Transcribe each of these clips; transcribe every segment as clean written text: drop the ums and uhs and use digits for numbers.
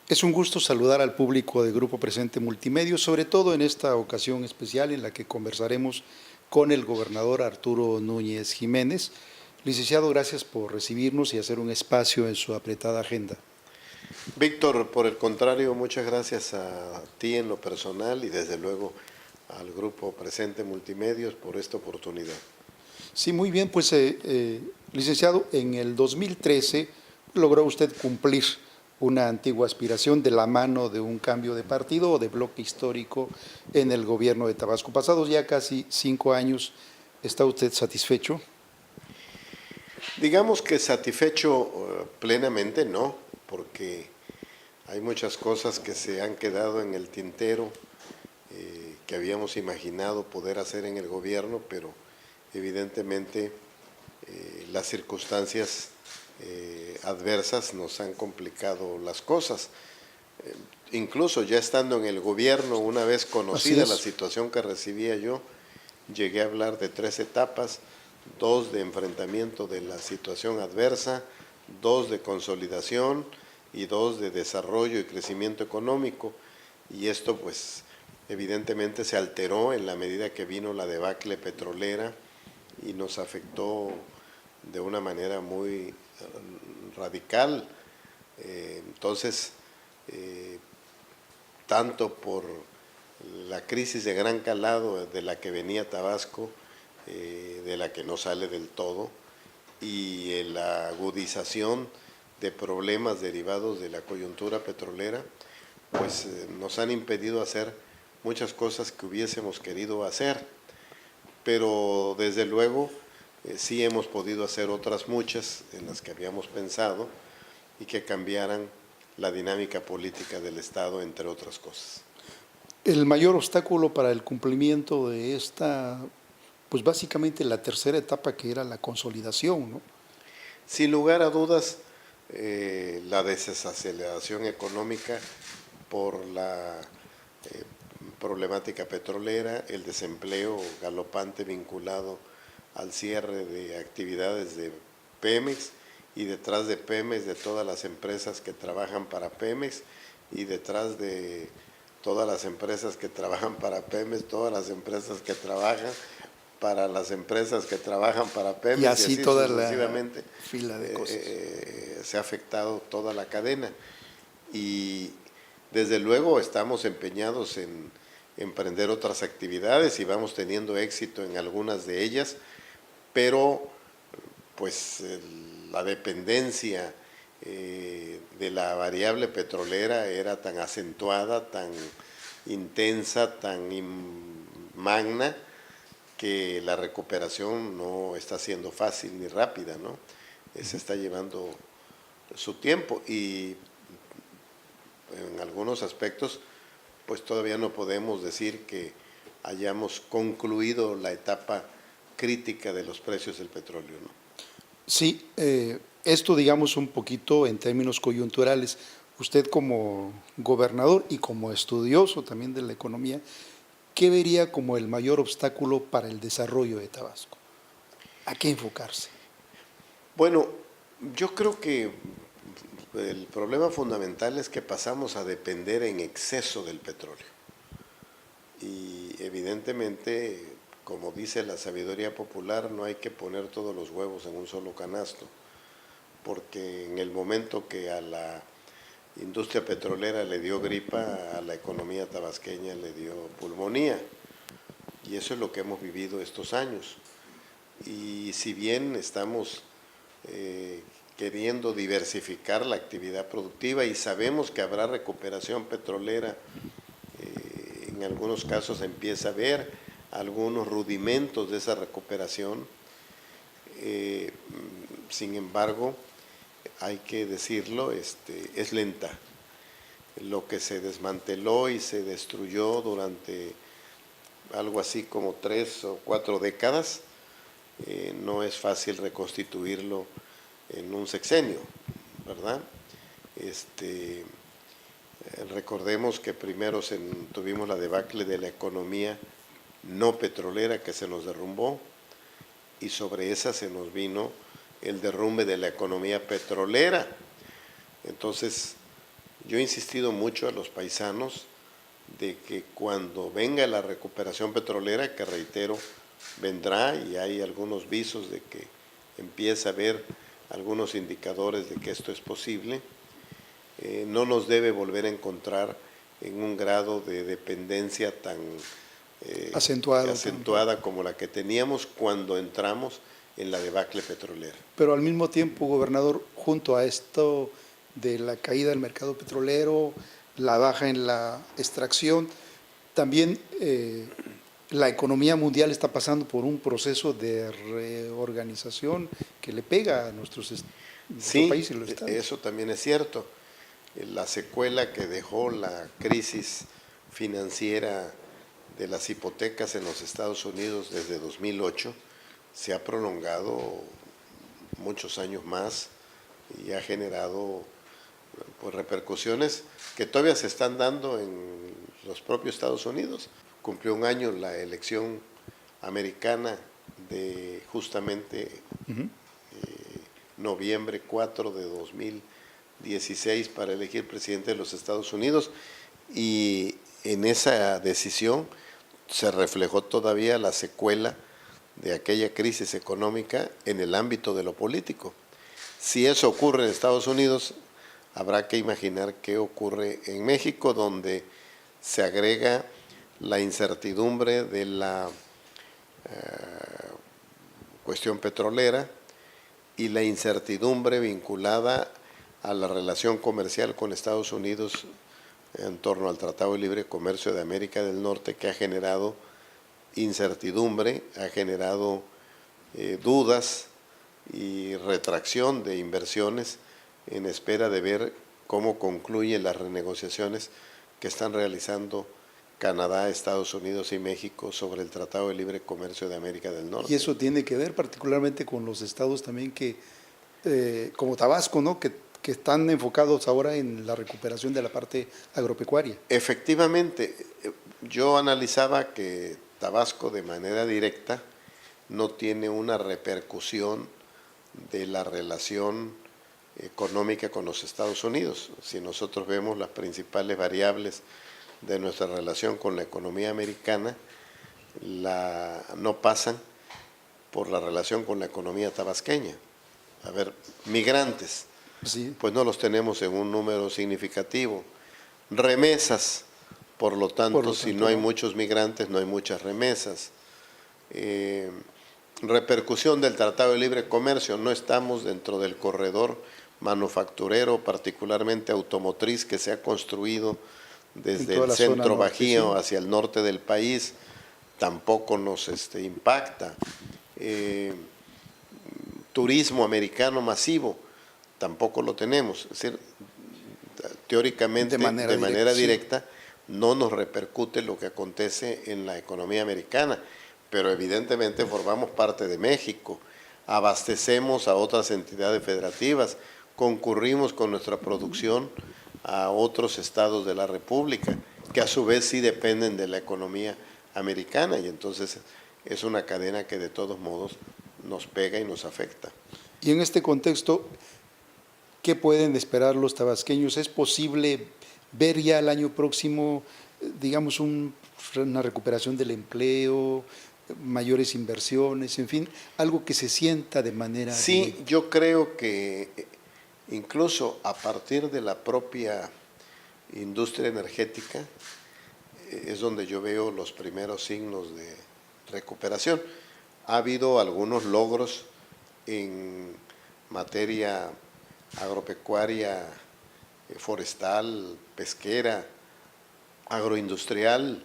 Es un gusto saludar al público de Grupo Presente Multimedios, sobre todo en esta ocasión especial en la que conversaremos con el gobernador Arturo Núñez Jiménez. Licenciado, gracias por recibirnos y hacer un espacio en su apretada agenda. Víctor, por el contrario, muchas gracias a ti en lo personal y desde luego al Grupo Presente Multimedios por esta oportunidad. Sí, muy bien, pues licenciado, en el 2013 logró usted cumplir una antigua aspiración de la mano de un cambio de partido o de bloque histórico en el gobierno de Tabasco. Pasados ya casi 5 años, ¿está usted satisfecho? Digamos que satisfecho plenamente no, porque hay muchas cosas que se han quedado en el tintero que habíamos imaginado poder hacer en el gobierno, pero evidentemente las circunstancias adversas nos han complicado las cosas. Incluso ya estando en el gobierno, una vez conocida la situación que recibía yo, llegué a hablar de 3 etapas, 2 de enfrentamiento de la situación adversa, 2 de consolidación y 2 de desarrollo y crecimiento económico. Y esto pues evidentemente se alteró en la medida que vino la debacle petrolera y nos afectó de una manera muy radical. Entonces, tanto por la crisis de gran calado de la que venía Tabasco, de la que no sale del todo, y la agudización de problemas derivados de la coyuntura petrolera, pues nos han impedido hacer muchas cosas que hubiésemos querido hacer, pero desde luego sí hemos podido hacer otras muchas en las que habíamos pensado y que cambiaran la dinámica política del Estado, entre otras cosas. El mayor obstáculo para el cumplimiento de esta, pues básicamente la tercera etapa, que era la consolidación, ¿no? Sin lugar a dudas, la desaceleración económica por la problemática petrolera, el desempleo galopante vinculado al cierre de actividades de Pemex, y detrás de Pemex de todas las empresas que trabajan para Pemex, y detrás de todas las empresas que trabajan para Pemex, todas las empresas que trabajan para las empresas que trabajan para Pemex, y así toda sucesivamente, la fila de cosas. Se ha afectado toda la cadena. Y desde luego estamos empeñados en emprender otras actividades y vamos teniendo éxito en algunas de ellas, pero pues la dependencia de la variable petrolera era tan acentuada, tan intensa, tan magna, que la recuperación no está siendo fácil ni rápida, ¿no? Se está llevando su tiempo y en algunos aspectos pues todavía no podemos decir que hayamos concluido la etapa crítica de los precios del petróleo, ¿no? Sí, esto digamos un poquito en términos coyunturales. Usted como gobernador y como estudioso también de la economía, ¿qué vería como el mayor obstáculo para el desarrollo de Tabasco? ¿A qué enfocarse? Bueno, yo creo que el problema fundamental es que pasamos a depender en exceso del petróleo. Y evidentemente, como dice la sabiduría popular, no hay que poner todos los huevos en un solo canasto, porque en el momento que a la industria petrolera le dio gripa, a la economía tabasqueña le dio pulmonía. Y eso es lo que hemos vivido estos años. Y si bien estamos queriendo diversificar la actividad productiva y sabemos que habrá recuperación petrolera, en algunos casos empieza a haber algunos rudimentos de esa recuperación, sin embargo, hay que decirlo, es lenta. Lo que se desmanteló y se destruyó durante algo así como 3 o 4 décadas, no es fácil reconstituirlo en un sexenio, ¿verdad? Recordemos que primero tuvimos la debacle de la economía no petrolera que se nos derrumbó, y sobre esa se nos vino el derrumbe de la economía petrolera. Entonces, Yo he insistido mucho a los paisanos de que cuando venga la recuperación petrolera, que reitero, vendrá y hay algunos visos de que empieza a haber algunos indicadores de que esto es posible, no nos debe volver a encontrar en un grado de dependencia tan acentuada como la que teníamos cuando entramos en la debacle petrolera. Pero al mismo tiempo, gobernador, junto a esto de la caída del mercado petrolero, la baja en la extracción, también la economía mundial está pasando por un proceso de reorganización que le pega a nuestro país y los estados. Eso también es cierto. La secuela que dejó la crisis financiera de las hipotecas en los Estados Unidos desde 2008 se ha prolongado muchos años más y ha generado pues, repercusiones que todavía se están dando en los propios Estados Unidos. Cumplió un año la elección americana de justamente noviembre 4 de 2016 para elegir presidente de los Estados Unidos, y en esa decisión se reflejó todavía la secuela de aquella crisis económica en el ámbito de lo político. Si eso ocurre en Estados Unidos, habrá que imaginar qué ocurre en México, donde se agrega la incertidumbre de la cuestión petrolera y la incertidumbre vinculada a la relación comercial con Estados Unidos en torno al Tratado de Libre Comercio de América del Norte, que ha generado incertidumbre, ha generado dudas y retracción de inversiones en espera de ver cómo concluyen las renegociaciones que están realizando Canadá, Estados Unidos y México sobre el Tratado de Libre Comercio de América del Norte. Y eso tiene que ver particularmente con los estados también que, como Tabasco, ¿no?, que están enfocados ahora en la recuperación de la parte agropecuaria. Efectivamente, yo analizaba que Tabasco de manera directa no tiene una repercusión de la relación económica con los Estados Unidos. Si nosotros vemos las principales variables de nuestra relación con la economía americana, no pasan por la relación con la economía tabasqueña. A ver, migrantes, Sí. pues no los tenemos en un número significativo. Remesas, por lo tanto, si no hay muchos migrantes, no hay muchas remesas. Repercusión del Tratado de Libre Comercio, no estamos dentro del corredor manufacturero, particularmente automotriz, que se ha construido desde el centro bajío hacia el norte del país, tampoco nos impacta. Turismo americano masivo, tampoco lo tenemos. Es decir, teóricamente, de manera directa, no nos repercute lo que acontece en la economía americana, pero evidentemente formamos parte de México, abastecemos a otras entidades federativas, concurrimos con nuestra producción a otros estados de la República, que a su vez sí dependen de la economía americana, y entonces es una cadena que de todos modos nos pega y nos afecta. Y en este contexto, ¿qué pueden esperar los tabasqueños? ¿Es posible ver ya el año próximo, digamos, una recuperación del empleo, mayores inversiones, en fin, algo que se sienta de manera directa? Yo creo que incluso a partir de la propia industria energética es donde yo veo los primeros signos de recuperación. Ha habido algunos logros en materia agropecuaria, forestal, pesquera, agroindustrial,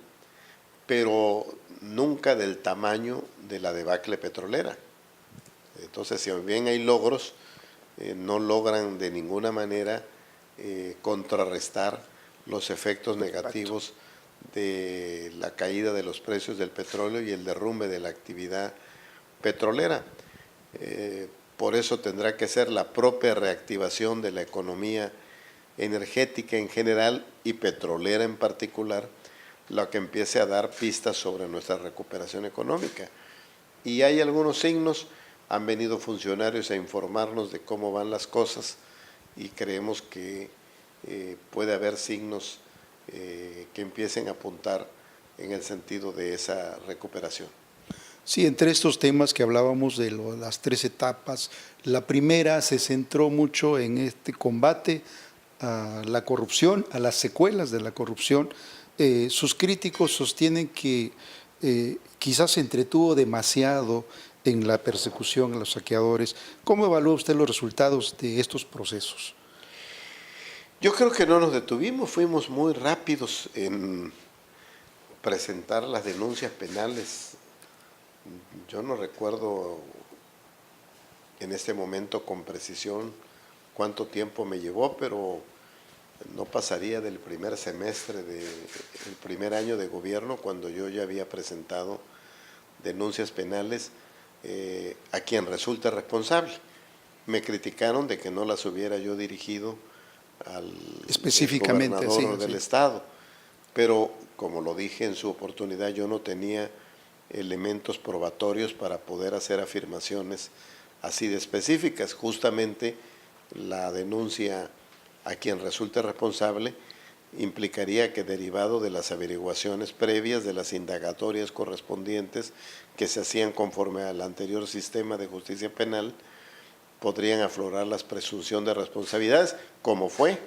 pero nunca del tamaño de la debacle petrolera. Entonces, si bien hay logros, no logran de ninguna manera contrarrestar los efectos negativos de la caída de los precios del petróleo y el derrumbe de la actividad petrolera. Por eso tendrá que ser la propia reactivación de la economía energética en general y petrolera en particular la que empiece a dar pistas sobre nuestra recuperación económica. Y hay algunos signos, han venido funcionarios a informarnos de cómo van las cosas y creemos que puede haber signos que empiecen a apuntar en el sentido de esa recuperación. Sí, entre estos temas que hablábamos de las 3 etapas, la primera se centró mucho en este combate a la corrupción, a las secuelas de la corrupción. Sus críticos sostienen que quizás se entretuvo demasiado en la persecución a los saqueadores. ¿Cómo evalúa usted los resultados de estos procesos? Yo creo que no nos detuvimos, fuimos muy rápidos en presentar las denuncias penales. Yo no recuerdo en este momento con precisión cuánto tiempo me llevó, pero no pasaría del primer semestre del primer año de gobierno cuando yo ya había presentado denuncias penales a quien resulte responsable. Me criticaron de que no las hubiera yo dirigido al Específicamente, gobernador sí, del sí. estado, pero como lo dije en su oportunidad, yo no tenía elementos probatorios para poder hacer afirmaciones así de específicas. Justamente la denuncia a quien resulte responsable implicaría que, derivado de las averiguaciones previas, de las indagatorias correspondientes que se hacían conforme al anterior sistema de justicia penal, podrían aflorar las presunción de responsabilidades, como fue.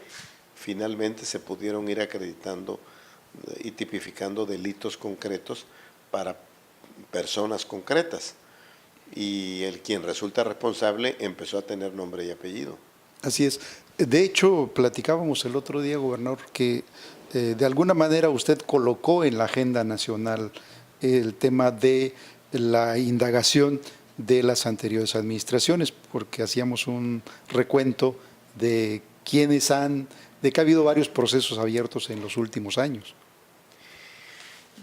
Finalmente se pudieron ir acreditando y tipificando delitos concretos para personas concretas, y el quien resulta responsable empezó a tener nombre y apellido. Así es. De hecho, platicábamos el otro día, gobernador, que de alguna manera usted colocó en la agenda nacional el tema de la indagación de las anteriores administraciones, porque hacíamos un recuento de de que ha habido varios procesos abiertos en los últimos años.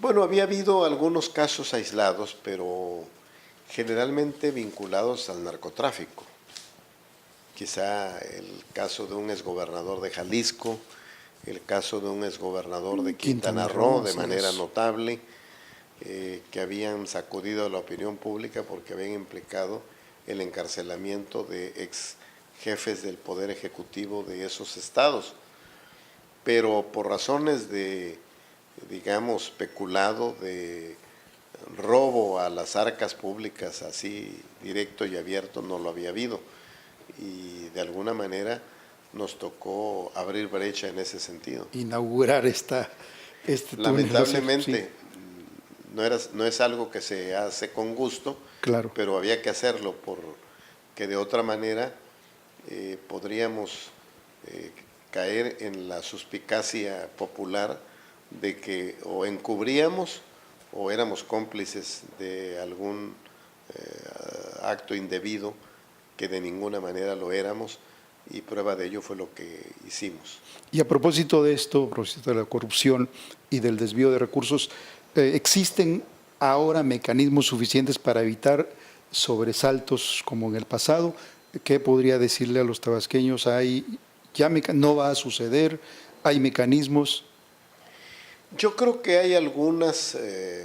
Bueno, había habido algunos casos aislados, pero generalmente vinculados al narcotráfico. Quizá el caso de un exgobernador de Jalisco, el caso de un exgobernador de Quintana Roo, de manera notable, que habían sacudido a la opinión pública porque habían implicado el encarcelamiento de ex jefes del Poder Ejecutivo de esos estados. Pero por razones de, digamos, peculado, de robo a las arcas públicas así directo y abierto, no lo había habido. Y de alguna manera nos tocó abrir brecha en ese sentido. Inaugurar este túnel. Lamentablemente, Sí. no es algo que se hace con gusto, Claro. pero había que hacerlo porque de otra manera podríamos caer en la suspicacia popular de que o encubríamos o éramos cómplices de algún acto indebido, que de ninguna manera lo éramos, y prueba de ello fue lo que hicimos. Y a propósito de esto, a propósito de la corrupción y del desvío de recursos, ¿existen ahora mecanismos suficientes para evitar sobresaltos como en el pasado? ¿Qué podría decirle a los tabasqueños? No va a suceder, hay mecanismos. Yo creo que hay algunas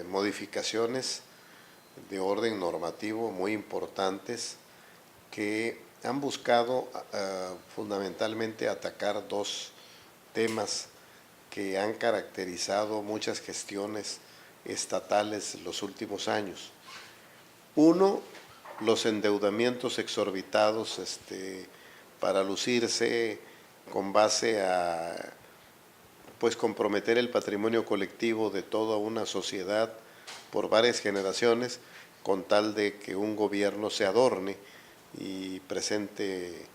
modificaciones de orden normativo muy importantes que han buscado fundamentalmente atacar dos temas que han caracterizado muchas gestiones estatales los últimos años. Uno, los endeudamientos exorbitados para lucirse con base a pues comprometer el patrimonio colectivo de toda una sociedad por varias generaciones, con tal de que un gobierno se adorne y presente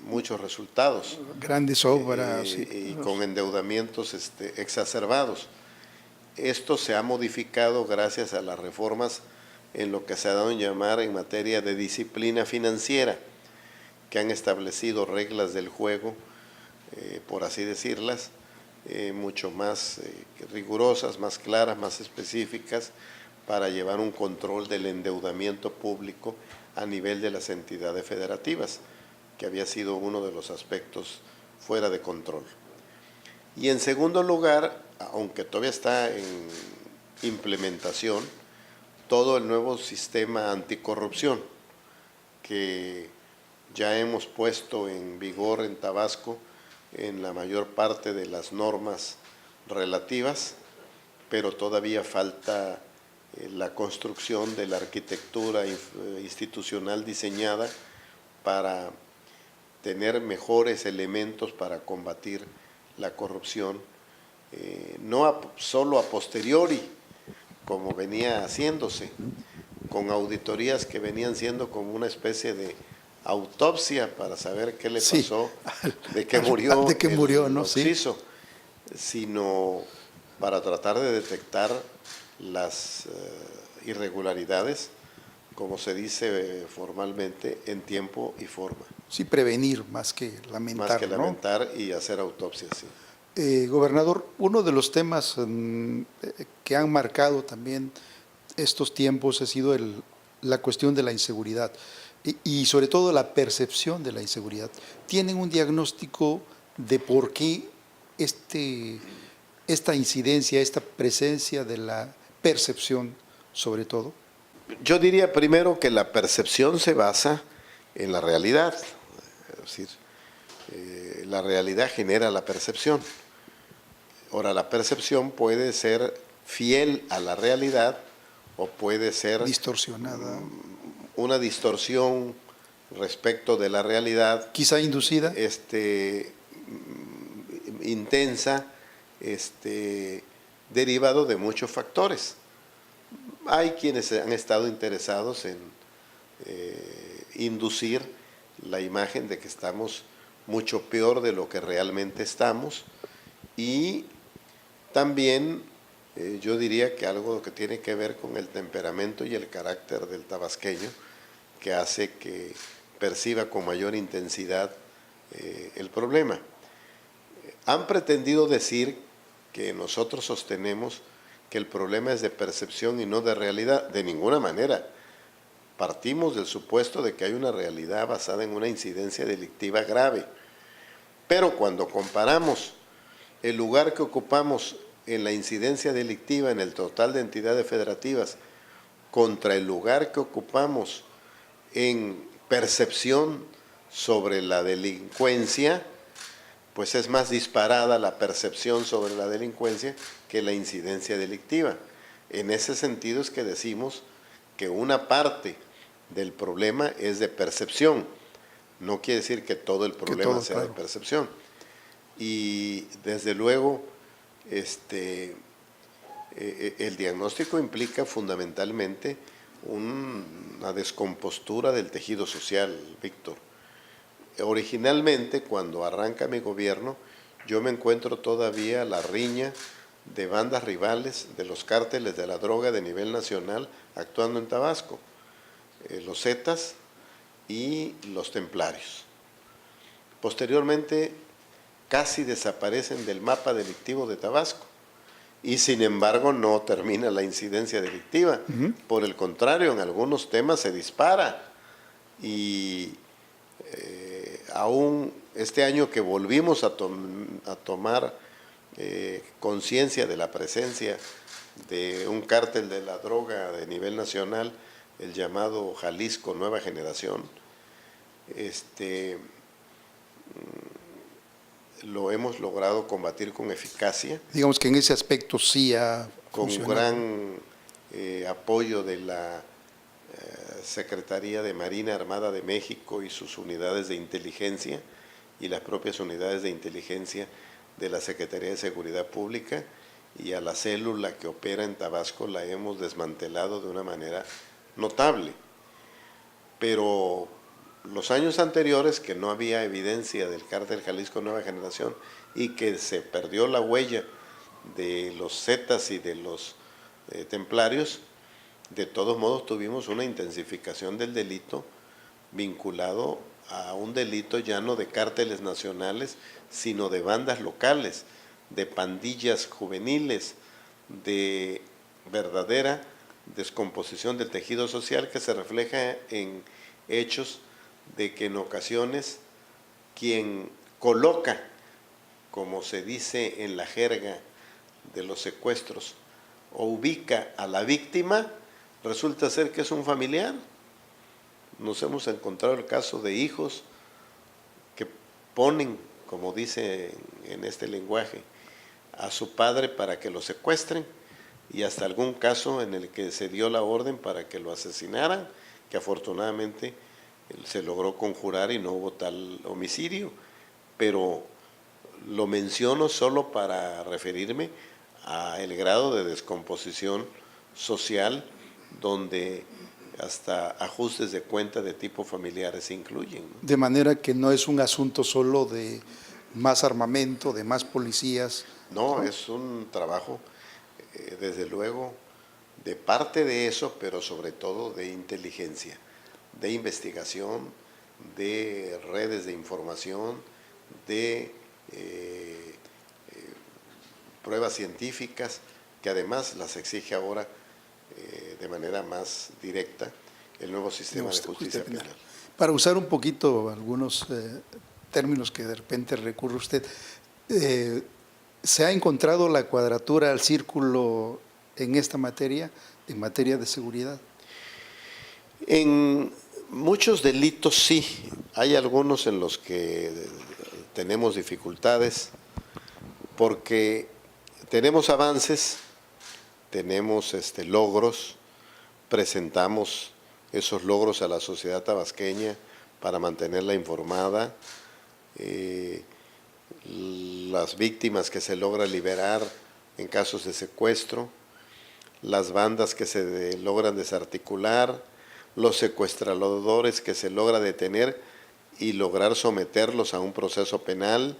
muchos resultados. Grandes obras. Y con endeudamientos exacerbados. Esto se ha modificado gracias a las reformas en lo que se ha dado en llamar en materia de disciplina financiera, que han establecido reglas del juego, por así decirlas, mucho más rigurosas, más claras, más específicas, para llevar un control del endeudamiento público a nivel de las entidades federativas, que había sido uno de los aspectos fuera de control. Y en segundo lugar, aunque todavía está en implementación, todo el nuevo sistema anticorrupción que ya hemos puesto en vigor en Tabasco en la mayor parte de las normas relativas, pero todavía falta la construcción de la arquitectura institucional diseñada para tener mejores elementos para combatir la corrupción, no solo a posteriori, como venía haciéndose, con auditorías que venían siendo como una especie de autopsia para saber qué le pasó, de qué murió, de qué murió, ¿no? Occiso, sino para tratar de detectar las irregularidades, como se dice formalmente, en tiempo y forma. Sí, prevenir más que lamentar. Más que ¿no? lamentar y hacer autopsias, sí. Gobernador, uno de los temas que han marcado también estos tiempos ha sido la cuestión de la inseguridad y sobre todo la percepción de la inseguridad. ¿Tienen un diagnóstico de por qué esta incidencia, esta presencia de la percepción sobre todo? Yo diría primero que la percepción se basa en la realidad, es decir, la realidad genera la percepción. Ahora, la percepción puede ser fiel a la realidad o puede ser distorsionada, una distorsión respecto de la realidad, quizá inducida, intensa, derivado de muchos factores. Hay quienes han estado interesados en inducir la imagen de que estamos mucho peor de lo que realmente estamos, y también yo diría que algo que tiene que ver con el temperamento y el carácter del tabasqueño, que hace que perciba con mayor intensidad el problema. Han pretendido decir que nosotros sostenemos que el problema es de percepción y no de realidad. De ninguna manera. Partimos del supuesto de que hay una realidad basada en una incidencia delictiva grave. Pero cuando comparamos el lugar que ocupamos en la incidencia delictiva en el total de entidades federativas contra el lugar que ocupamos en percepción sobre la delincuencia, pues es más disparada la percepción sobre la delincuencia que la incidencia delictiva. En ese sentido es que decimos que una parte del problema es de percepción. No quiere decir que todo el problema sea de percepción. Y desde luego, el diagnóstico implica fundamentalmente una descompostura del tejido social, Víctor. Originalmente, cuando arranca mi gobierno, yo me encuentro todavía la riña de bandas rivales de los cárteles de la droga de nivel nacional actuando en Tabasco, los Zetas y los Templarios. Posteriormente, casi desaparecen del mapa delictivo de Tabasco y sin embargo no termina la incidencia delictiva. Por el contrario, en algunos temas se dispara y aún este año que volvimos a tomar conciencia de la presencia de un cártel de la droga de nivel nacional, el llamado Jalisco Nueva Generación, lo hemos logrado combatir con eficacia. Digamos que en ese aspecto sí ha funcionado. Con gran apoyo de la Secretaría de Marina Armada de México y sus unidades de inteligencia y las propias unidades de inteligencia de la Secretaría de Seguridad Pública, y a la célula que opera en Tabasco la hemos desmantelado de una manera notable. Pero los años anteriores, que no había evidencia del cártel Jalisco Nueva Generación y que se perdió la huella de los Zetas y de los Templarios, de todos modos tuvimos una intensificación del delito vinculado a un delito ya no de cárteles nacionales, sino de bandas locales, de pandillas juveniles, de verdadera descomposición del tejido social que se refleja en hechos de que en ocasiones quien coloca, como se dice en la jerga de los secuestros, o ubica a la víctima, resulta ser que es un familiar. Nos hemos encontrado el caso de hijos que ponen como dice en este lenguaje, a su padre para que lo secuestren, y hasta algún caso en el que se dio la orden para que lo asesinaran, que afortunadamente se logró conjurar y no hubo tal homicidio, pero lo menciono solo para referirme al grado de descomposición social donde hasta ajustes de cuenta de tipo familiares se incluyen, ¿no? De manera que no es un asunto solo de más armamento, de más policías. No, es un trabajo, desde luego, de parte de eso, pero sobre todo de inteligencia, de investigación, de redes de información, de pruebas científicas, que además las exige ahora de manera más directa el nuevo sistema de justicia penal. Para usar un poquito algunos términos que de repente recurre usted, ¿se ha encontrado la cuadratura al círculo en esta materia, en materia de seguridad? En muchos delitos sí, hay algunos en los que tenemos dificultades porque tenemos avances, tenemos logros, presentamos esos logros a la sociedad tabasqueña para mantenerla informada, las víctimas que se logra liberar en casos de secuestro, las bandas que se logran desarticular, los secuestradores que se logra detener y lograr someterlos a un proceso penal,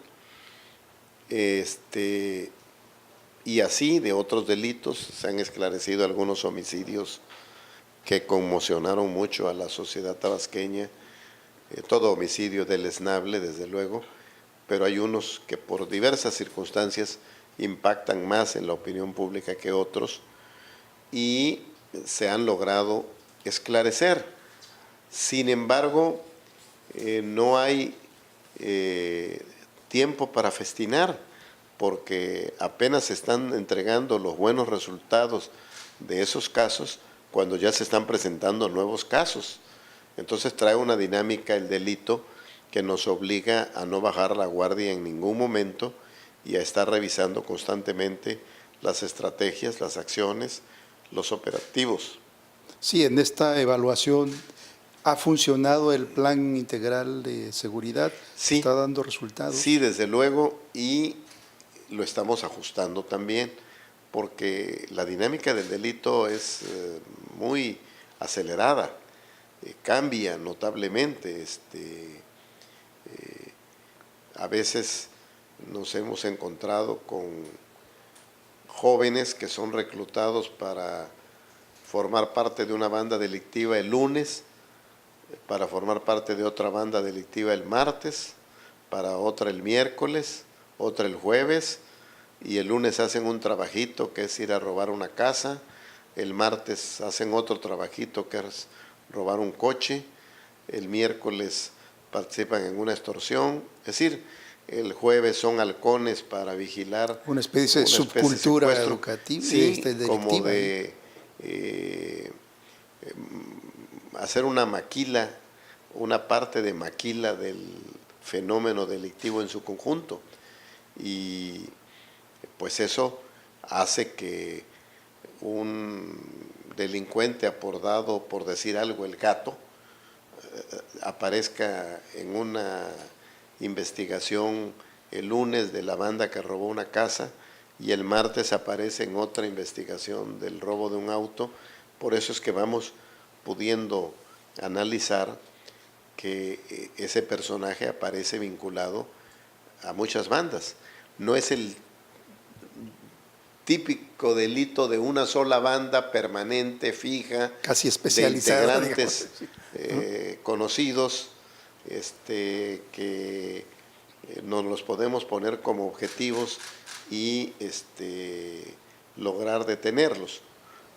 y así de otros delitos. Se han esclarecido algunos homicidios que conmocionaron mucho a la sociedad tabasqueña, todo homicidio deleznable desde luego, pero hay unos que por diversas circunstancias impactan más en la opinión pública que otros y se han logrado esclarecer. Sin embargo, no hay tiempo para festinar, porque apenas se están entregando los buenos resultados de esos casos cuando ya se están presentando nuevos casos. Entonces trae una dinámica el delito que nos obliga a no bajar la guardia en ningún momento y a estar revisando constantemente las estrategias, las acciones, los operativos. Sí, en esta evaluación ha funcionado el plan integral de seguridad, Sí, está dando resultados. Sí, desde luego, y lo estamos ajustando también, porque la dinámica del delito es muy acelerada, cambia notablemente. A veces nos hemos encontrado con jóvenes que son reclutados para formar parte de una banda delictiva el lunes, para formar parte de otra banda delictiva el martes, para otra el miércoles, otra el jueves, y el lunes hacen un trabajito que es ir a robar una casa, el martes hacen otro trabajito que es robar un coche, el miércoles participan en una extorsión, es decir, el jueves son halcones para vigilar una especie de subcultura educativa, sí, delictiva, como de hacer una maquila, una parte de maquila del fenómeno delictivo en su conjunto. Y pues eso hace que un delincuente apodado, por decir algo, el gato, aparezca en una investigación el lunes de la banda que robó una casa y el martes aparece en otra investigación del robo de un auto. Por eso es que vamos pudiendo analizar que ese personaje aparece vinculado a muchas bandas. No es el típico delito de una sola banda permanente, fija, casi especializada, de integrantes conocidos, que nos los podemos poner como objetivos y lograr detenerlos.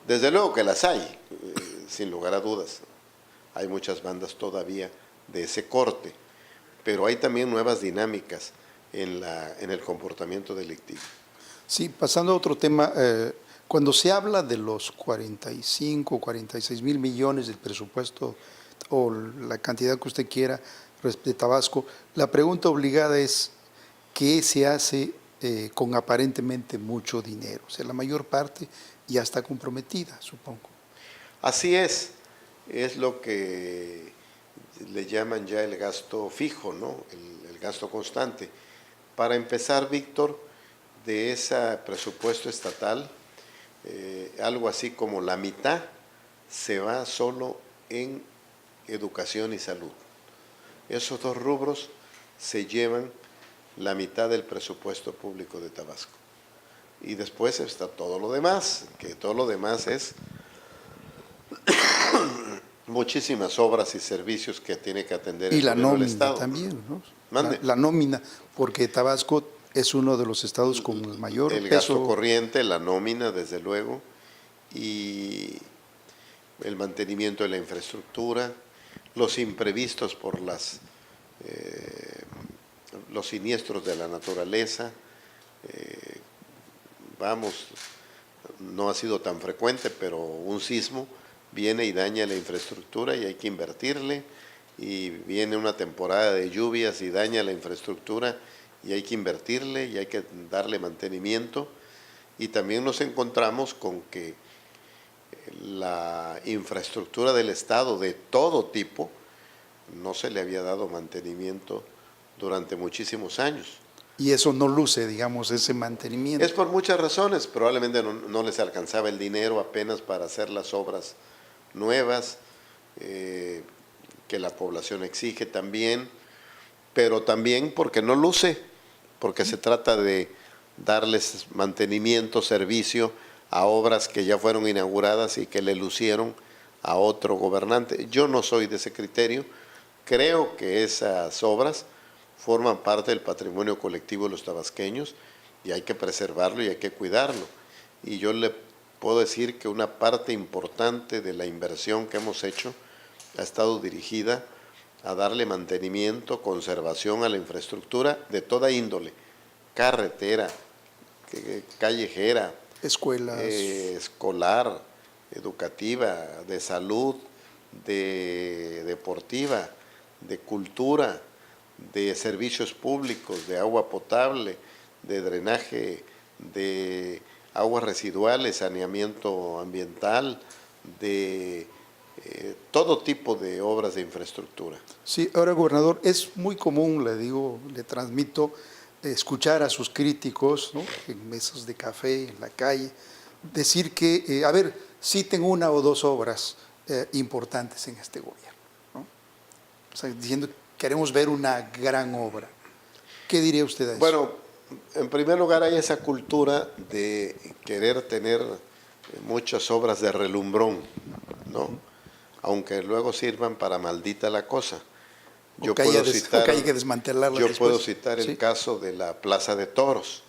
Desde luego que las hay, sin lugar a dudas. Hay muchas bandas todavía de ese corte, pero hay también nuevas dinámicas en el comportamiento delictivo. Sí, pasando a otro tema, cuando se habla de los 45, 46 mil millones del presupuesto o la cantidad que usted quiera de Tabasco, la pregunta obligada es, que se hace con aparentemente mucho dinero. O sea, la mayor parte ya está comprometida, supongo. Así es lo que le llaman ya el gasto fijo, ¿no? El gasto constante. Para empezar, Víctor, de ese presupuesto estatal, algo así como la mitad se va solo en educación y salud. Esos dos rubros se llevan la mitad del presupuesto público de Tabasco. Y después está todo lo demás, que todo lo demás es muchísimas obras y servicios que tiene que atender Y el la gobierno del nómina Estado. también, ¿no? Mande. La nómina, porque Tabasco es uno de los estados con el mayor El peso. gasto corriente, la nómina, desde luego, y el mantenimiento de la infraestructura, los imprevistos por los siniestros de la naturaleza. Vamos, no ha sido tan frecuente, pero un sismo viene y daña la infraestructura y hay que invertirle, y viene una temporada de lluvias y daña la infraestructura y hay que invertirle y hay que darle mantenimiento. Y también nos encontramos con que la infraestructura del Estado de todo tipo no se le había dado mantenimiento durante muchísimos años. Y eso no luce, digamos, ese mantenimiento. Es por muchas razones, probablemente no les alcanzaba el dinero apenas para hacer las obras nuevas, que la población exige también, pero también porque no luce, porque se trata de darles mantenimiento, servicio a obras que ya fueron inauguradas y que le lucieron a otro gobernante. Yo no soy de ese criterio, creo que esas obras forman parte del patrimonio colectivo de los tabasqueños y hay que preservarlo y hay que cuidarlo. Y yo le puedo decir que una parte importante de la inversión que hemos hecho ha estado dirigida a darle mantenimiento, conservación a la infraestructura de toda índole, carretera, callejera, Escuelas. escolar, educativa, de salud, de deportiva, de cultura, de servicios públicos, de agua potable, de drenaje, de aguas residuales, saneamiento ambiental, de todo tipo de obras de infraestructura. Sí, ahora, gobernador, es muy común, le digo, le transmito, escuchar a sus críticos, ¿no?, en mesas de café, en la calle, decir que, a ver, citen una o dos obras importantes en este gobierno, ¿no? O sea, diciendo, queremos ver una gran obra. ¿Qué diría usted a eso? Bueno, en primer lugar hay esa cultura de querer tener muchas obras de relumbrón, ¿no? Aunque luego sirvan para maldita la cosa. O que hay que desmantelarla Yo después. puedo citar el ¿Sí? caso de la Plaza de Toros,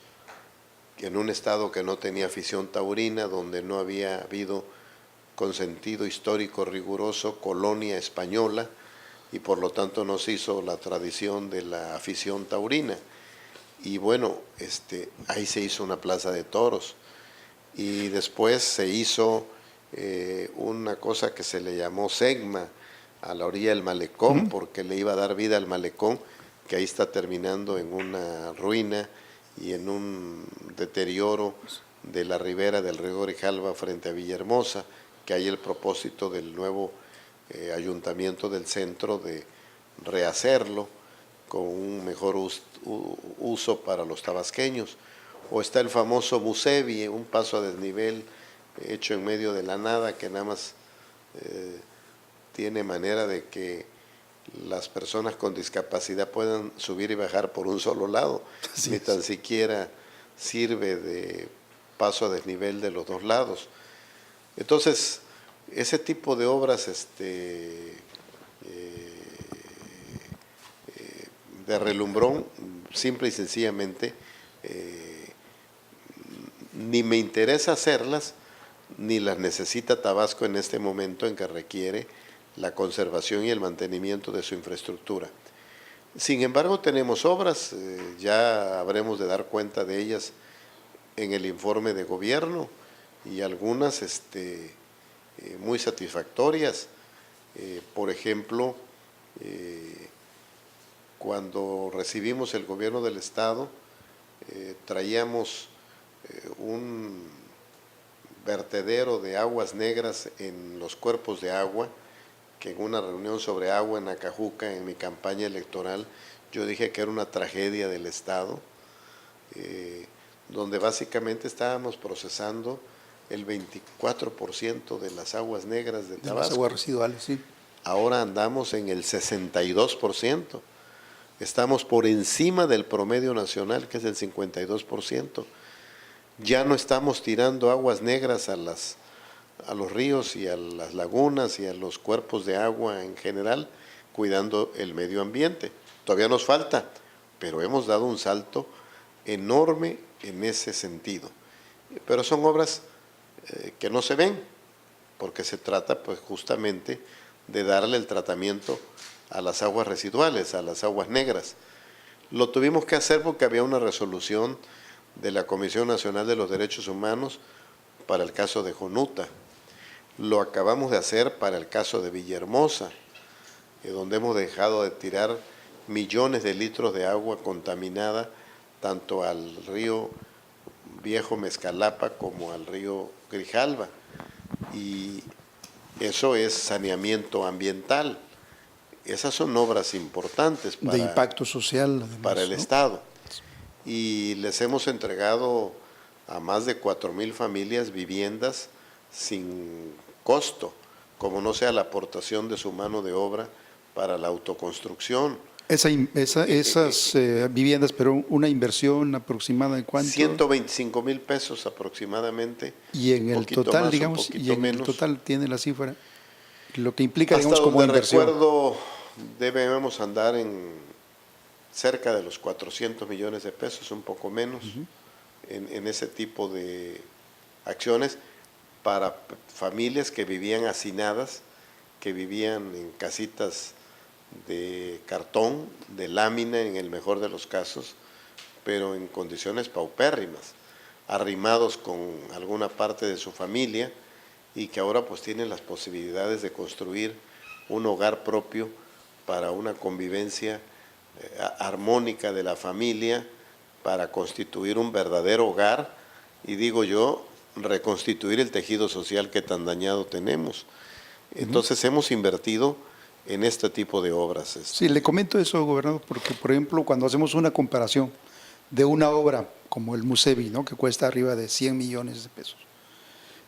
que en un estado que no tenía afición taurina, donde no había habido con sentido histórico riguroso colonia española, y por lo tanto no se hizo la tradición de la afición taurina. Y bueno, ahí se hizo una plaza de toros. Y después se hizo una cosa que se le llamó Segma, a la orilla del malecón, porque le iba a dar vida al malecón, que ahí está terminando en una ruina y en un deterioro de la ribera del río Grijalva frente a Villahermosa, que hay el propósito del nuevo ayuntamiento del centro de rehacerlo con un mejor uso para los tabasqueños. O está el famoso Musevi, un paso a desnivel hecho en medio de la nada, que nada más tiene manera de que las personas con discapacidad puedan subir y bajar por un solo lado, ni tan siquiera sirve de paso a desnivel de los dos lados. Entonces, ese tipo de obras de relumbrón, simple y sencillamente, ni me interesa hacerlas, ni las necesita Tabasco en este momento en que requiere la conservación y el mantenimiento de su infraestructura. Sin embargo, tenemos obras, ya habremos de dar cuenta de ellas en el informe de gobierno, y algunas muy satisfactorias. Por ejemplo, cuando recibimos el gobierno del Estado, traíamos un vertedero de aguas negras en los cuerpos de agua, que en una reunión sobre agua en Acajuca, en mi campaña electoral, yo dije que era una tragedia del Estado, donde básicamente estábamos procesando el 24% de las aguas negras de Tabasco. De las aguas residuales, sí. Ahora andamos en el 62%. Estamos por encima del promedio nacional, que es el 52%. Ya no estamos tirando aguas negras a los ríos y a las lagunas y a los cuerpos de agua en general, cuidando el medio ambiente. Todavía nos falta, pero hemos dado un salto enorme en ese sentido. Pero son obras que no se ven, porque se trata pues justamente de darle el tratamiento a las aguas residuales, a las aguas negras. Lo tuvimos que hacer porque había una resolución de la Comisión Nacional de los Derechos Humanos para el caso de Jonuta. Lo acabamos de hacer para el caso de Villahermosa, donde hemos dejado de tirar millones de litros de agua contaminada tanto al río Viejo Mezcalapa como al río Grijalva. Y eso es saneamiento ambiental. Esas son obras importantes de impacto social, además, para el ¿no? Estado. Y les hemos entregado a más de 4,000 familias viviendas sin costo, como no sea la aportación de su mano de obra para la autoconstrucción. Esas viviendas, pero una inversión aproximada de cuánto. 125,000 pesos aproximadamente. Y en el total, más, digamos, y en menos. el total tiene la cifra, lo que implica, Hasta digamos, como donde inversión. recuerdo, debemos andar en cerca de los 400 millones de pesos, un poco menos, en ese tipo de acciones para familias que vivían hacinadas, que vivían en casitas de cartón, de lámina en el mejor de los casos, pero en condiciones paupérrimas, arrimados con alguna parte de su familia y que ahora pues tienen las posibilidades de construir un hogar propio para una convivencia armónica de la familia, para constituir un verdadero hogar y digo yo, reconstituir el tejido social que tan dañado tenemos. Entonces hemos invertido en este tipo de obras. Sí, le comento eso, gobernador, porque, por ejemplo, cuando hacemos una comparación de una obra como el Musevi, ¿no?, que cuesta arriba de 100 millones de pesos,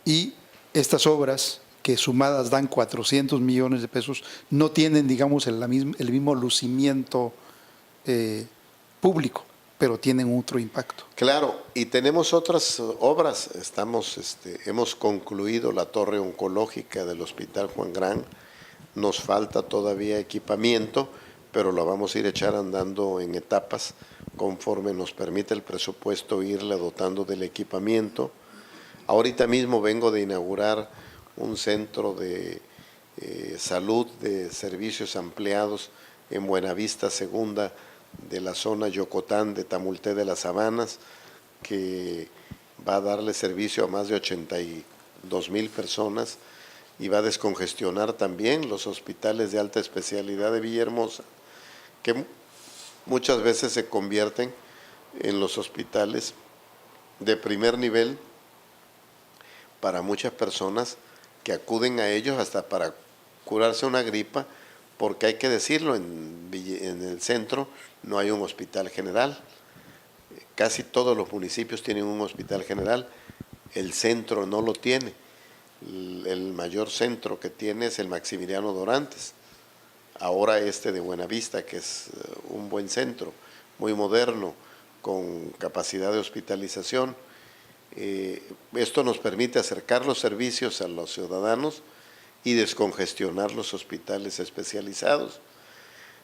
y estas obras que sumadas dan 400 millones de pesos, no tienen, digamos, el mismo lucimiento público, pero tienen otro impacto. Claro, y tenemos otras obras. Hemos concluido la torre oncológica del Hospital Juan Gran. Nos falta todavía equipamiento, pero lo vamos a ir echar andando en etapas conforme nos permite el presupuesto irle dotando del equipamiento. Ahorita mismo vengo de inaugurar un centro de salud de servicios ampliados en Buenavista Segunda, de la zona Yocotán de Tamulté de las Sabanas, que va a darle servicio a más de 82,000 personas y va a descongestionar también los hospitales de alta especialidad de Villahermosa, que muchas veces se convierten en los hospitales de primer nivel para muchas personas que acuden a ellos hasta para curarse una gripa, porque hay que decirlo, en el centro no hay un hospital general. Casi todos los municipios tienen un hospital general, el centro no lo tiene. El mayor centro que tiene es el Maximiliano Dorantes, ahora de Buenavista, que es un buen centro, muy moderno, con capacidad de hospitalización. Esto nos permite acercar los servicios a los ciudadanos y descongestionar los hospitales especializados.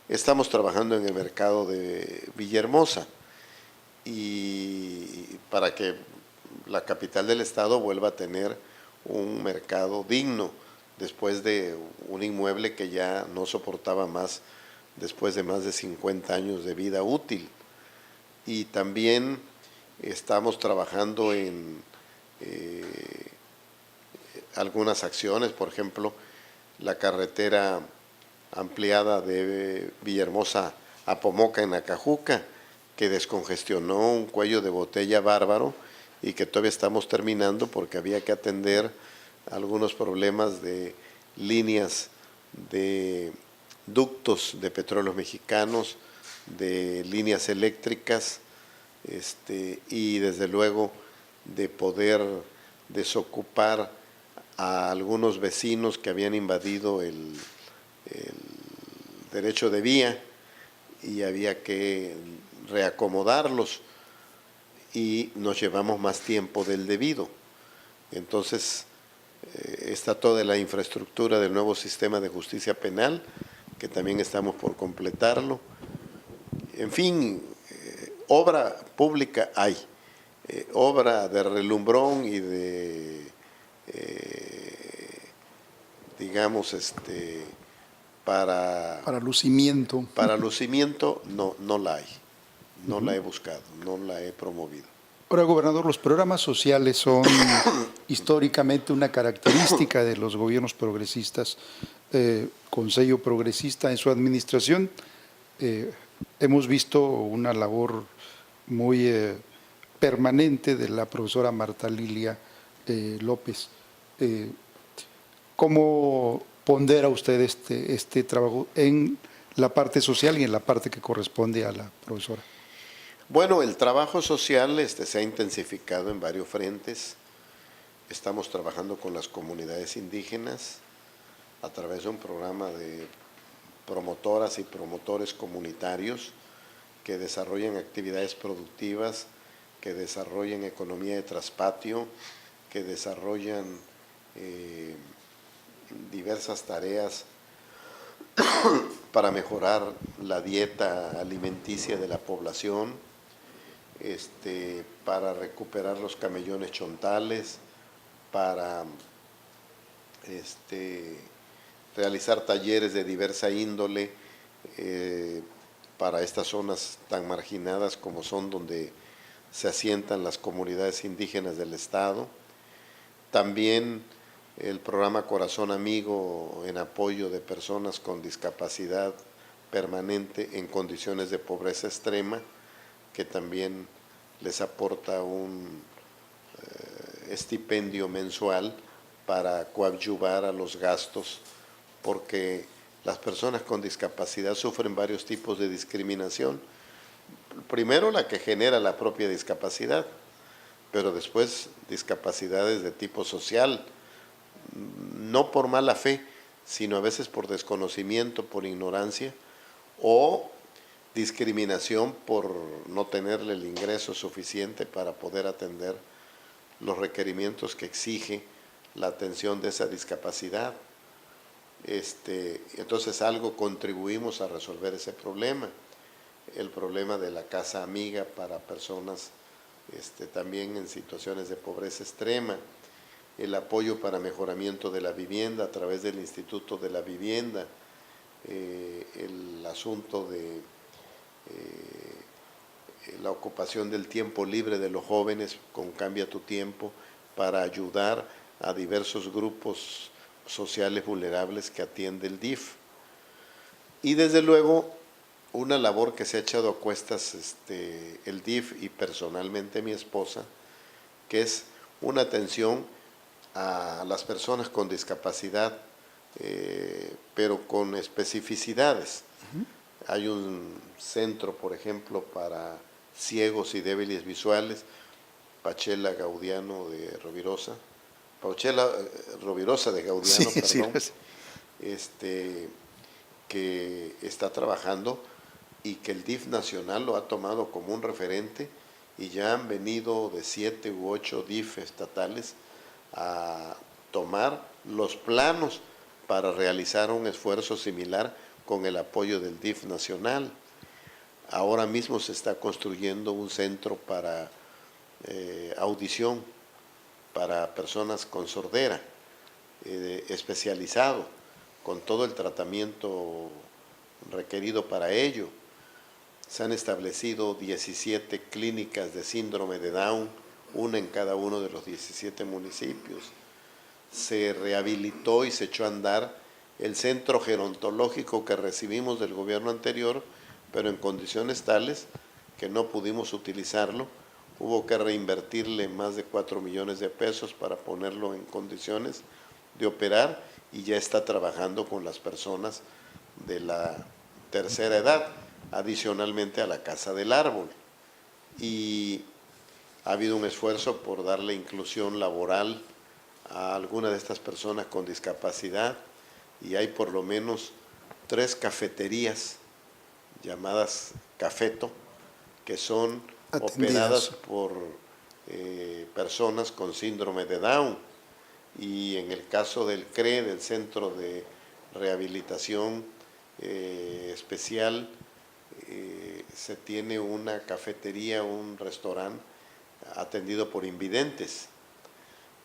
Estamos trabajando en el mercado de Villahermosa y para que la capital del estado vuelva a tener un mercado digno después de un inmueble que ya no soportaba más después de más de 50 años de vida útil. Y también estamos trabajando en algunas acciones, por ejemplo, la carretera ampliada de Villahermosa Apomoca en Acajuca, que descongestionó un cuello de botella bárbaro y que todavía estamos terminando porque había que atender algunos problemas de líneas de ductos de petróleos mexicanos, de líneas eléctricas, y desde luego de poder desocupar a algunos vecinos que habían invadido el derecho de vía y había que reacomodarlos y nos llevamos más tiempo del debido. Entonces, está toda la infraestructura del nuevo sistema de justicia penal, que también estamos por completarlo. En fin, obra pública hay, obra de relumbrón y de, digamos, Para lucimiento. para lucimiento no la hay, no la he buscado, no la he promovido. Ahora, gobernador, los programas sociales son históricamente una característica de los gobiernos progresistas, con sello progresista en su administración. Hemos visto una labor muy permanente de la profesora Marta Lilia López. ¿Cómo pondera usted este trabajo en la parte social y en la parte que corresponde a la profesora? Bueno, el trabajo social se ha intensificado en varios frentes. Estamos trabajando con las comunidades indígenas a través de un programa de promotoras y promotores comunitarios que desarrollan actividades productivas, que desarrollan economía de traspatio, que desarrollan diversas tareas para mejorar la dieta alimenticia de la población, para recuperar los camellones chontales, para realizar talleres de diversa índole para estas zonas tan marginadas como son donde se asientan las comunidades indígenas del Estado. También el programa Corazón Amigo en apoyo de personas con discapacidad permanente en condiciones de pobreza extrema, que también les aporta un estipendio mensual para coadyuvar a los gastos, porque las personas con discapacidad sufren varios tipos de discriminación. Primero, la que genera la propia discapacidad, pero después discapacidades de tipo social, no por mala fe, sino a veces por desconocimiento, por ignorancia, o discriminación por no tenerle el ingreso suficiente para poder atender los requerimientos que exige la atención de esa discapacidad. Entonces algo contribuimos a resolver ese problema, el problema de la casa amiga para personas también en situaciones de pobreza extrema, el apoyo para mejoramiento de la vivienda a través del Instituto de la Vivienda, el asunto de la ocupación del tiempo libre de los jóvenes con Cambia tu Tiempo para ayudar a diversos grupos sociales vulnerables que atiende el DIF. Y desde luego una labor que se ha echado a cuestas el DIF y personalmente mi esposa, que es una atención a las personas con discapacidad, pero con especificidades. Hay un centro, por ejemplo, para ciegos y débiles visuales, Pachela Gaudiano de Rovirosa, Pachela Rovirosa de Gaudiano, Sí, perdón, sí. Que está trabajando y que el DIF nacional lo ha tomado como un referente y ya han venido de 7 u 8 DIF estatales a tomar los planos para realizar un esfuerzo similar con el apoyo del DIF nacional. Ahora mismo se está construyendo un centro para audición para personas con sordera, especializado, con todo el tratamiento requerido para ello. Se han establecido 17 clínicas de síndrome de Down, una en cada uno de los 17 municipios. Se rehabilitó y se echó a andar el centro gerontológico que recibimos del gobierno anterior pero en condiciones tales que no pudimos utilizarlo. Hubo que reinvertirle más de 4 millones de pesos para ponerlo en condiciones de operar y ya está trabajando con las personas de la tercera edad, adicionalmente a la Casa del Árbol. Y ha habido un esfuerzo por darle inclusión laboral a alguna de estas personas con discapacidad y hay por lo menos 3 cafeterías llamadas Cafeto que son operadas por personas con síndrome de Down. Y en el caso del CRE, del Centro de Rehabilitación Especial, se tiene una cafetería, un restaurante atendido por invidentes.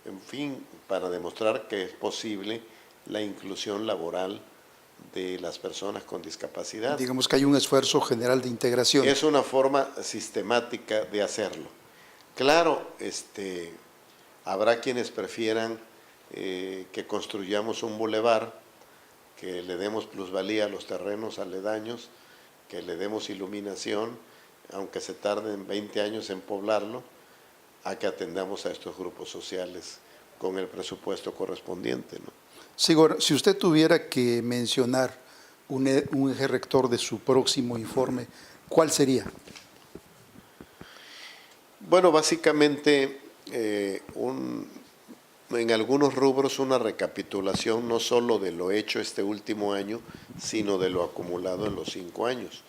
En fin, para demostrar que es posible la inclusión laboral de las personas con discapacidad. Digamos que hay un esfuerzo general de integración. Es una forma sistemática de hacerlo. Claro, habrá quienes prefieran que construyamos un bulevar, que le demos plusvalía a los terrenos aledaños, que le demos iluminación, aunque se tarden 20 años en poblarlo, a que atendamos a estos grupos sociales con el presupuesto correspondiente, ¿no? Sigor, si usted tuviera que mencionar un eje rector de su próximo informe, ¿cuál sería? Bueno, básicamente en algunos rubros una recapitulación no solo de lo hecho este último año, sino de lo acumulado en los 5 años,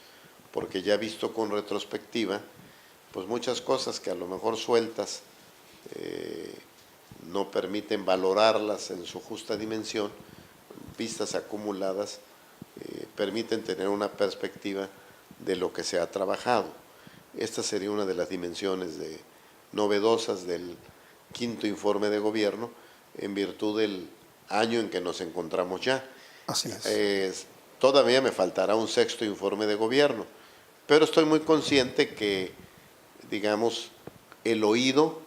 porque ya visto con retrospectiva, pues muchas cosas que a lo mejor sueltas no permiten valorarlas en su justa dimensión, vistas acumuladas permiten tener una perspectiva de lo que se ha trabajado. Esta sería una de las dimensiones novedosas del 5º informe de gobierno en virtud del año en que nos encontramos ya. Así es. Todavía me faltará un 6º informe de gobierno, pero estoy muy consciente que, digamos, el oído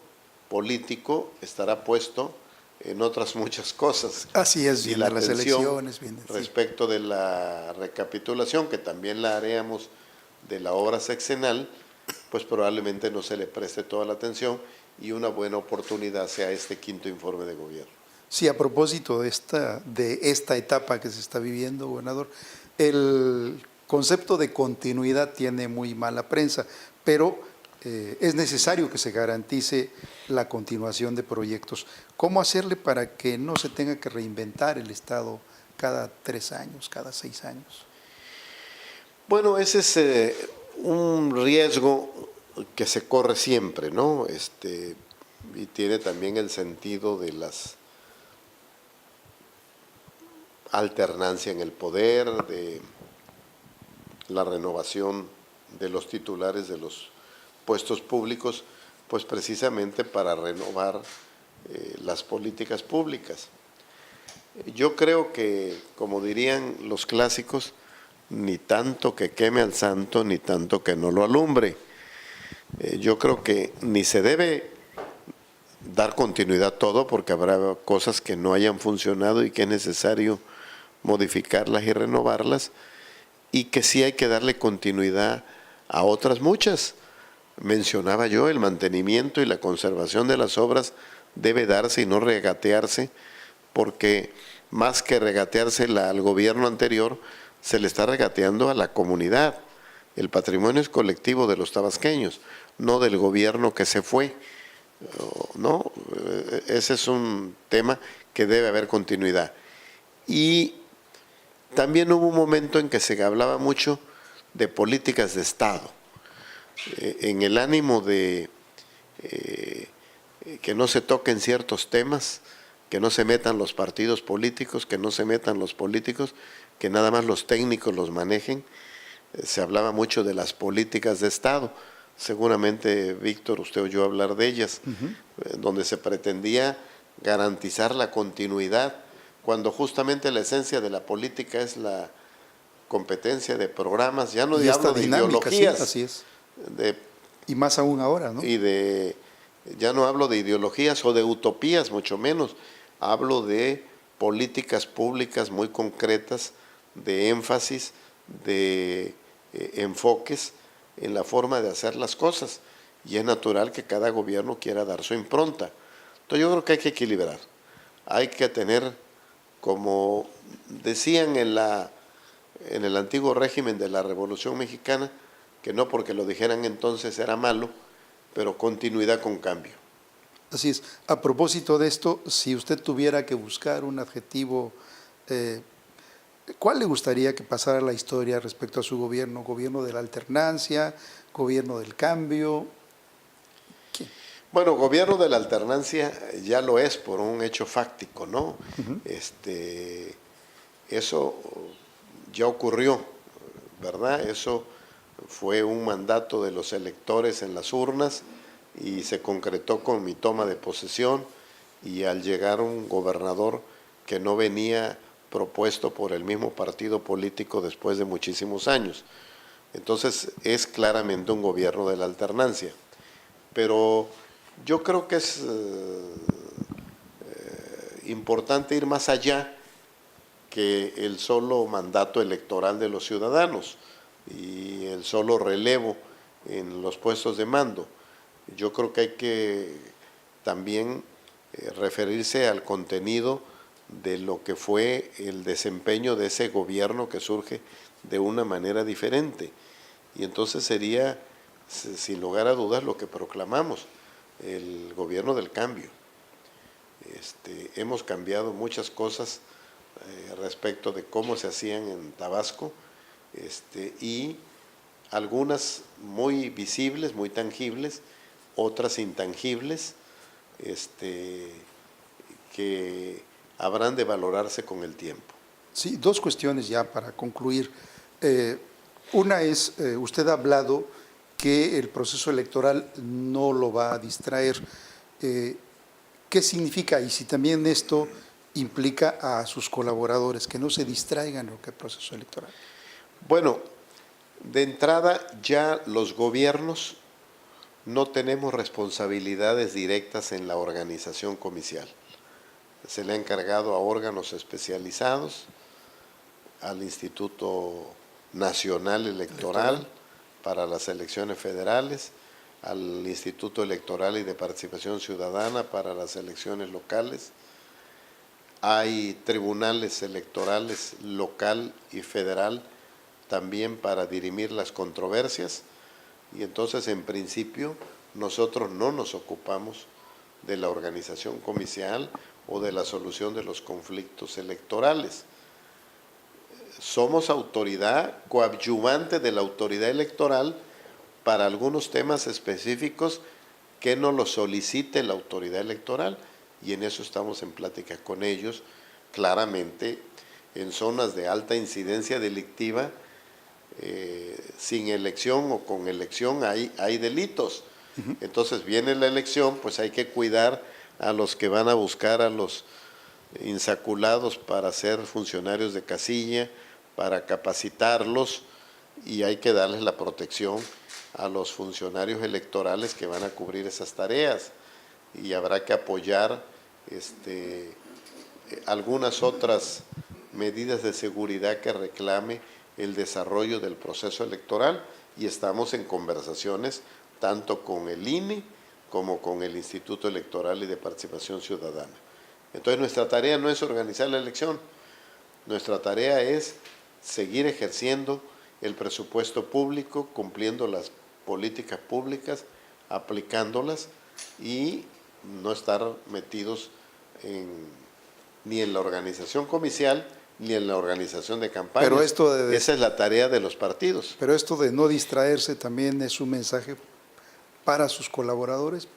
político estará puesto en otras muchas cosas. Así es, y la las elecciones. Respecto de la recapitulación, que también la haremos de la obra sexenal, pues probablemente no se le preste toda la atención y una buena oportunidad sea este 5º informe de gobierno. Sí, a propósito de esta etapa que se está viviendo, gobernador, el concepto de continuidad tiene muy mala prensa, pero es necesario que se garantice la continuación de proyectos. ¿Cómo hacerle para que no se tenga que reinventar el Estado cada 3 años, cada 6 años? Bueno, ese es un riesgo que se corre siempre, ¿no? Y tiene también el sentido de las alternancia en el poder, de la renovación de los titulares de los puestos públicos, pues precisamente para renovar las políticas públicas. Yo creo que, como dirían los clásicos, ni tanto que queme al santo, ni tanto que no lo alumbre. Yo creo que ni se debe dar continuidad a todo, porque habrá cosas que no hayan funcionado y que es necesario modificarlas y renovarlas, y que sí hay que darle continuidad a otras muchas. Mencionaba yo, el mantenimiento y la conservación de las obras debe darse y no regatearse, porque más que regatearse al gobierno anterior, se le está regateando a la comunidad. El patrimonio es colectivo de los tabasqueños, no del gobierno que se fue, ¿no? Ese es un tema que debe haber continuidad. Y también hubo un momento en que se hablaba mucho de políticas de Estado, en el ánimo de que no se toquen ciertos temas, que no se metan los partidos políticos, que no se metan los políticos, que nada más los técnicos los manejen. Se hablaba mucho de las políticas de Estado, seguramente Víctor, usted oyó hablar de ellas, donde se pretendía garantizar la continuidad, cuando justamente la esencia de la política es la competencia de programas, ya no hablo de ideologías, sí, así es. De, y más aún ahora, ¿no? Ya no hablo de ideologías o de utopías, mucho menos, hablo de políticas públicas muy concretas, de énfasis, de enfoques en la forma de hacer las cosas, y es natural que cada gobierno quiera dar su impronta. Entonces yo creo que hay que equilibrar, hay que tener, como decían en el antiguo régimen de la Revolución Mexicana, que no porque lo dijeran entonces era malo, pero continuidad con cambio. Así es. A propósito de esto, si usted tuviera que buscar un adjetivo, ¿cuál le gustaría que pasara la historia respecto a su gobierno? ¿Gobierno de la alternancia? ¿Gobierno del cambio? ¿Qué? Bueno, gobierno de la alternancia ya lo es por un hecho fáctico, ¿no? Eso ya ocurrió, ¿verdad? Eso fue un mandato de los electores en las urnas y se concretó con mi toma de posesión, y al llegar un gobernador que no venía propuesto por el mismo partido político después de muchísimos años. Entonces es claramente un gobierno de la alternancia. Pero yo creo que es importante ir más allá que el solo mandato electoral de los ciudadanos y el solo relevo en los puestos de mando. Yo creo que hay que también referirse al contenido de lo que fue el desempeño de ese gobierno que surge de una manera diferente. Y entonces sería, sin lugar a dudas, lo que proclamamos, el gobierno del cambio. Hemos cambiado muchas cosas respecto de cómo se hacían en Tabasco, y algunas muy visibles, muy tangibles, otras intangibles, que habrán de valorarse con el tiempo. Sí, dos cuestiones ya para concluir. Una es, usted ha hablado que el proceso electoral no lo va a distraer. ¿Qué significa? Y si también esto implica a sus colaboradores, que no se distraigan en el proceso electoral. Bueno, de entrada ya los gobiernos no tenemos responsabilidades directas en la organización comicial. Se le ha encargado a órganos especializados, al Instituto Nacional Electoral para las elecciones federales, al Instituto Electoral y de Participación Ciudadana para las elecciones locales. Hay tribunales electorales local y federal también para dirimir las controversias, y entonces en principio nosotros no nos ocupamos de la organización comicial o de la solución de los conflictos electorales. Somos autoridad coadyuvante de la autoridad electoral para algunos temas específicos que nos lo solicite la autoridad electoral, y en eso estamos en plática con ellos. Claramente, en zonas de alta incidencia delictiva, sin elección o con elección hay delitos. Entonces viene la elección, pues hay que cuidar a los que van a buscar a los insaculados para ser funcionarios de casilla, para capacitarlos, y hay que darles la protección a los funcionarios electorales que van a cubrir esas tareas, y habrá que apoyar algunas otras medidas de seguridad que reclame el desarrollo del proceso electoral, y estamos en conversaciones tanto con el INE como con el Instituto Electoral y de Participación Ciudadana. Entonces nuestra tarea no es organizar la elección, nuestra tarea es seguir ejerciendo el presupuesto público, cumpliendo las políticas públicas, aplicándolas, y no estar metidos ni en la organización comicial ni en la organización de campañas. Pero esa es la tarea de los partidos. Pero esto de no distraerse también es un mensaje para sus colaboradores,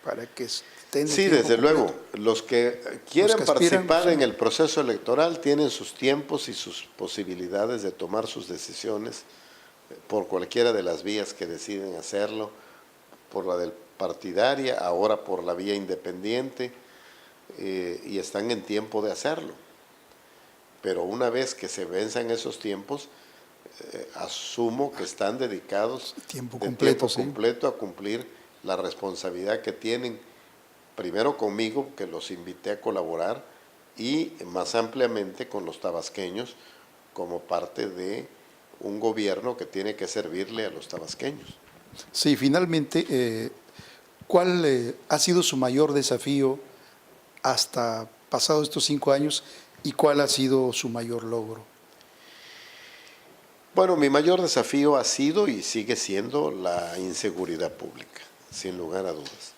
para que estén... Sí, desde luego. Los que quieren participar en el proceso electoral tienen sus tiempos y sus posibilidades de tomar sus decisiones por cualquiera de las vías que deciden hacerlo, por la del partidaria, ahora por la vía independiente, y están en tiempo de hacerlo. Pero una vez que se venzan esos tiempos, asumo que están dedicados tiempo completo a cumplir la responsabilidad que tienen, primero conmigo, que los invité a colaborar, y más ampliamente con los tabasqueños como parte de un gobierno que tiene que servirle a los tabasqueños. Sí, finalmente, ¿cuál ha sido su mayor desafío hasta pasados estos 5 años y cuál ha sido su mayor logro? Bueno, mi mayor desafío ha sido y sigue siendo la inseguridad pública, sin lugar a dudas.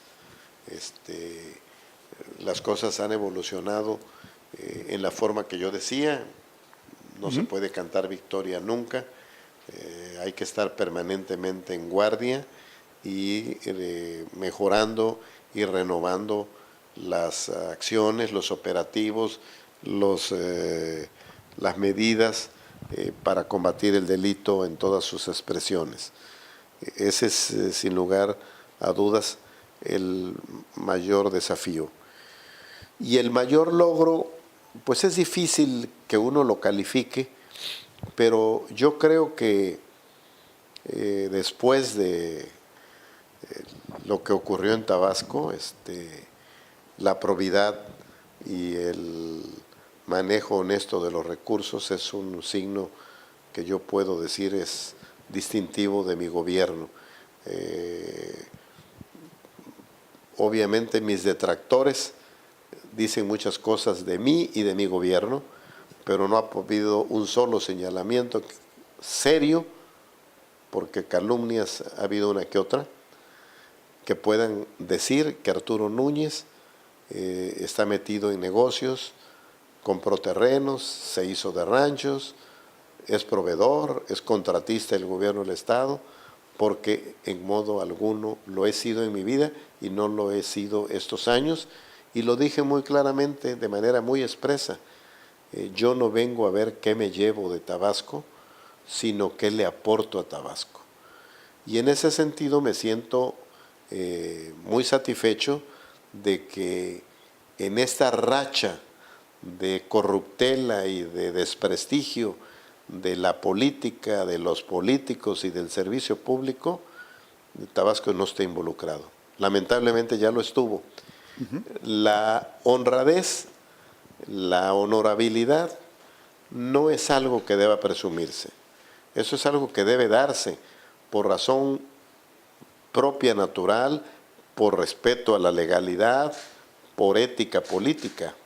Las cosas han evolucionado en la forma que yo decía, no se puede cantar victoria nunca, hay que estar permanentemente en guardia y mejorando y renovando las acciones, los operativos, las medidas para combatir el delito en todas sus expresiones. Ese es, sin lugar a dudas, el mayor desafío. Y el mayor logro, pues es difícil que uno lo califique, pero yo creo que después de lo que ocurrió en Tabasco, la probidad y el manejo honesto de los recursos es un signo que yo puedo decir es distintivo de mi gobierno. Obviamente mis detractores dicen muchas cosas de mí y de mi gobierno, pero no ha habido un solo señalamiento serio, porque calumnias ha habido una que otra, que puedan decir que Arturo Núñez está metido en negocios, compró terrenos, se hizo de ranchos, es proveedor, es contratista del gobierno del Estado, porque en modo alguno lo he sido en mi vida y no lo he sido estos años, y lo dije muy claramente, de manera muy expresa. Yo no vengo a ver qué me llevo de Tabasco, sino qué le aporto a Tabasco. Y en ese sentido me siento muy satisfecho de que en esta racha de corruptela y de desprestigio de la política, de los políticos y del servicio público, Tabasco no está involucrado. Lamentablemente ya lo estuvo. La honradez, la honorabilidad no es algo que deba presumirse. Eso es algo que debe darse por razón propia, natural, por respeto a la legalidad, por ética política.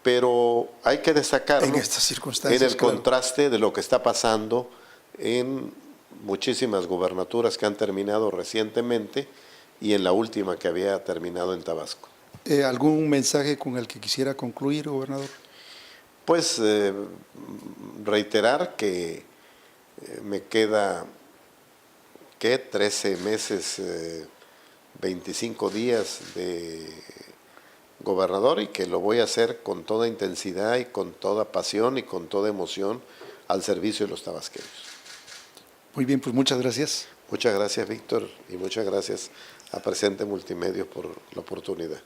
Pero hay que destacarlo En estas circunstancias, en el claro. contraste de lo que está pasando en muchísimas gubernaturas que han terminado recientemente y en la última que había terminado en Tabasco. ¿Algún mensaje con el que quisiera concluir, gobernador? Pues reiterar que me queda, ¿qué? 13 meses, 25 días de gobernador y que lo voy a hacer con toda intensidad y con toda pasión y con toda emoción al servicio de los tabasqueños. Muy bien, pues muchas gracias. Muchas gracias, Víctor, y muchas gracias a Presente Multimedios por la oportunidad.